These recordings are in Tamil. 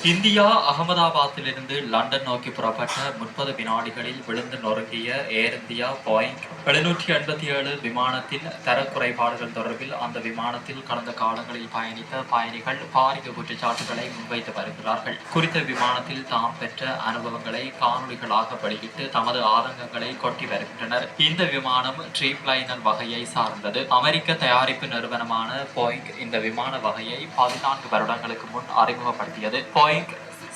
இந்தியா அகமதாபாத்திலிருந்து லண்டன் நோக்கி புறப்பட்ட 30 வினாடிகளில் விழுந்து நொறுங்கிய ஏர் இந்தியா போயிங் 787 விமானத்தின் தரக்குறைபாடுகள் தொடர்பில் அந்த விமானத்தில் கடந்த காலங்களில் பயணித்த பயணிகள் பாரிய குற்றச்சாட்டுகளை முன்வைத்து வருகிறார்கள். குறித்த விமானத்தில் தாம் பெற்ற அனுபவங்களை காணொலிகளாக வெளியிட்டு தமது ஆதங்கங்களை கொட்டி வருகின்றனர். இந்த விமானம் ட்ரீம்லைனர் வகையை சார்ந்தது. அமெரிக்க தயாரிப்பு நிறுவனமான போயிங் இந்த விமான வகையை 14 வருடங்களுக்கு முன் அறிமுகப்படுத்தியது. போயிங்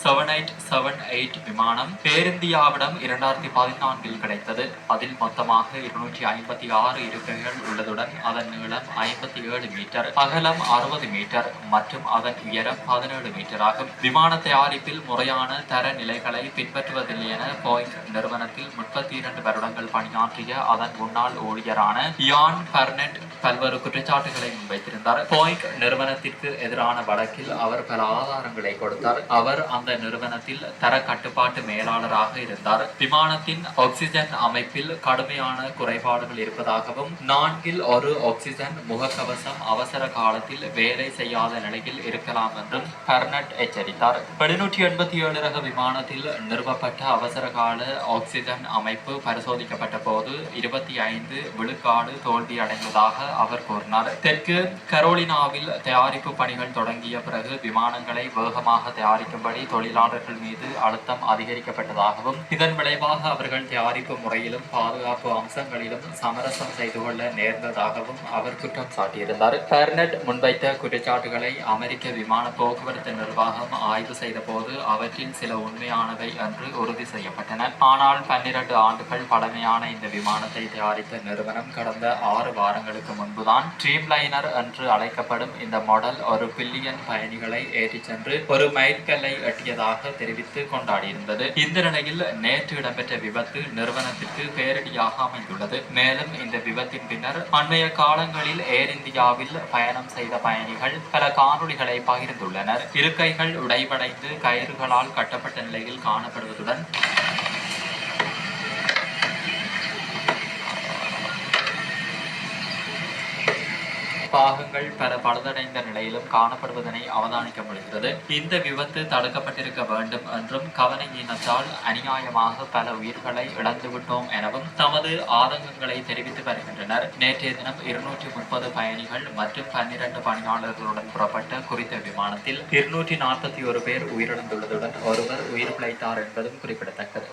7878 விமானம் ஏர் இந்தியாவிடம் 2014 கிடைத்தது. அதில் மொத்தமாக 256 இருக்கைகள் உள்ளதுடன் அதன் நீளம் 57 மீட்டர், அகலம் 60 மீட்டர் மற்றும் அதன் உயரம் 17 மீட்டர் ஆகும். விமான தயாரிப்பில் முறையான தர நிலைகளை பின்பற்றுவதில்லை என போயிங் நிறுவனத்தில் 32 வருடங்கள் பணியாற்றிய அதன் முன்னாள் ஊழியரான யான் பெர்னெட் பல்வேறு குற்றச்சாட்டுகளை முன்வைத்திருந்தார். போயிங் நிறுவனத்திற்கு எதிரான வழக்கில் அவர் பல ஆதாரங்களை கொடுத்தார். அவர் அந்த நிறுவனத்தில் தர கட்டுப்பாட்டு மேலாளராக இருந்தார். விமானத்தின் ஆக்சிஜன் அமைப்பில் கடுமையான குறைபாடுகள் இருப்பதாகவும் 4 ஒரு ஆக்சிஜன் முகக்கவசம் அவசர காலத்தில் வேலை செய்யாத நிலையில் இருக்கலாம் என்றும் பெர்னட் எச்சரித்தார். 787 ரக விமானத்தில் நிறுவப்பட்ட அவசர கால ஆக்சிஜன் அமைப்பு பரிசோதிக்கப்பட்ட போது 25 விழுக்காடு தோல்வியடைந்ததாக அவர் கூறினார். தெற்கு கரோலினாவில் தயாரிப்பு பணிகள் தொடங்கிய பிறகு விமானங்களை வேகமாக தயாரிக்கும்படி தொழிலாளர்கள் மீது அழுத்தம் அதிகரிக்கப்பட்டதாகவும் இதன் விளைவாக அவர்கள் தயாரிப்பு முறையிலும் பாதுகாப்பு அம்சங்களிலும் சமரசம் செய்து கொள்ள நேர்ந்ததாகவும் அவர் குற்றம் சாட்டியிருந்தார். பெர்னட் முன்வைத்த குற்றச்சாட்டுகளை அமெரிக்க விமான போக்குவரத்து நிர்வாகம் ஆய்வு செய்த போது அவற்றில் சில உண்மையானவை என்று உறுதி செய்யப்பட்டன. ஆனால் 12 ஆண்டுகள் பழமையான இந்த விமானத்தை தயாரித்த நிறுவனம் கடந்த 6 வாரங்களுக்கு முன்புதான் ட்ரீம்லைனர் என்று அழைக்கப்படும் இந்த மாடல் 1 பில்லியன் பயணிகளை ஏற்றிச் சென்று ஒரு மைல்கல்லை எட்டியதாக தெரிவித்து கொண்டாடியிருந்தது. இந்த நிலையில் நேற்று இடம்பெற்ற விபத்து நிறுவனத்திற்கு பேரிடியாக அமைந்துள்ளது. மேலும் இந்த விபத்தின் பின்னர் அண்மைய காலங்களில் ஏர் இந்தியாவில் பயணம் செய்த பயணிகள் பல காணொலிகளை பகிர்ந்துள்ளனர். இருக்கைகள் உடைவடைந்து கயிறுகளால் கட்டப்பட்ட நிலையில் காணப்படுவதுடன் பாகங்கள் பல பழுதடைந்த நிலையிலும் காணப்படுவதனை அவதானிக்க முடிகிறது. இந்த விபத்து தடுக்கப்பட்டிருக்க வேண்டும் என்றும் கவனஈனத்தால் அநியாயமாக பல உயிர்களை இழந்துவிட்டோம் எனவும் தமது ஆதங்கங்களை தெரிவித்து வருகின்றனர். நேற்றைய தினம் 230 பயணிகள் மற்றும் 12 பணியாளர்களுடன் புறப்பட்ட குறித்த விமானத்தில் 241 பேர் உயிரிழந்துள்ளதுடன் ஒருவர் உயிர் பிழைத்தார் என்பதும் குறிப்பிடத்தக்கது.